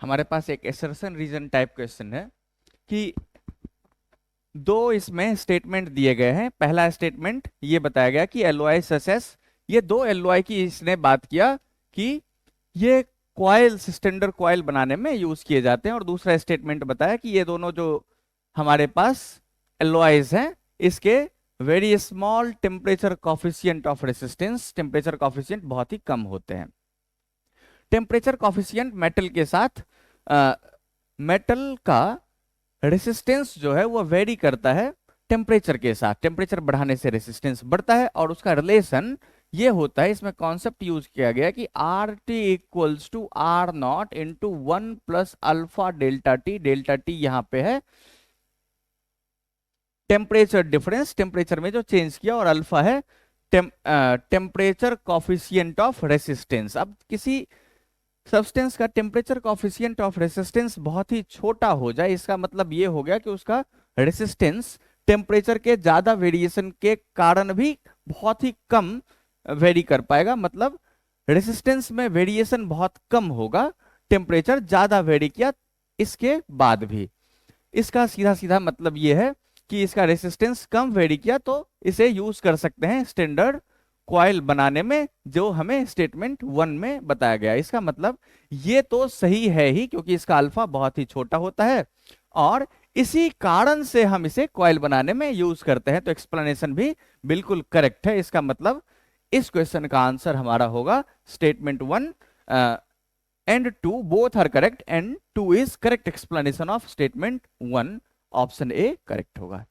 हमारे पास एक assertion reason type question है कि दो इसमें स्टेटमेंट दिए गए हैं। पहला स्टेटमेंट ये बताया गया कि एलओआई ससेस, ये दो एलओआई की इसने बात किया कि ये कॉइल्स स्टैंडर्ड कॉइल बनाने में यूज किए जाते हैं। और दूसरा स्टेटमेंट बताया कि ये दोनों जो हमारे पास एलओआईज हैं इसके very small temperature coefficient of resistance, temperature coefficient बहुत ही कम होते हैं। टेम्परेचर कॉफिशिएंट मेटल के साथ मेटल का रेसिस्टेंस जो है वो वेरी करता है टेम्परेचर के साथ। टेम्परेचर बढ़ाने से रेसिस्टेंस बढ़ता है और उसका रिलेशन ये होता है, इसमें कॉन्सेप्ट यूज किया गया कि R T equals to R nought into 1 plus alpha delta T. Delta T यहाँ पे है टेम्परेचर डिफरेंस, टेम्परेचर में जो चेंज किया, और अल्फा है टेम्परेचर कॉफिशिएंट ऑफ रेसिस्टेंस। अब किसी सब्सटेंस का टेम्परेचर कॉफिशिएंट ऑफ रेसिस्टेंस बहुत ही छोटा हो जाए, इसका मतलब ये हो गया कि उसका रेसिस्टेंस टेम्परेचर के ज्यादा वेरिएशन के कारण भी बहुत ही कम वेरी कर पाएगा। मतलब रेसिस्टेंस में वेरिएशन बहुत कम होगा, टेम्परेचर ज्यादा वेरी किया इसके बाद भी। इसका सीधा सीधा मतलब ये है कि इसका रेसिस्टेंस कम वेरी किया तो इसे यूज कर सकते हैं स्टैंडर्ड कॉइल बनाने में, जो हमें स्टेटमेंट 1 में बताया गया। इसका मतलब ये तो सही है ही, क्योंकि इसका अल्फा बहुत ही छोटा होता है और इसी कारण से हम इसे कॉइल बनाने में यूज करते हैं। तो एक्सप्लेनेशन भी बिल्कुल करेक्ट है। इसका मतलब इस क्वेश्चन का आंसर हमारा होगा statement 1 and 2 both are correct, and 2 is correct explanation of statement 1। Option A correct होगा।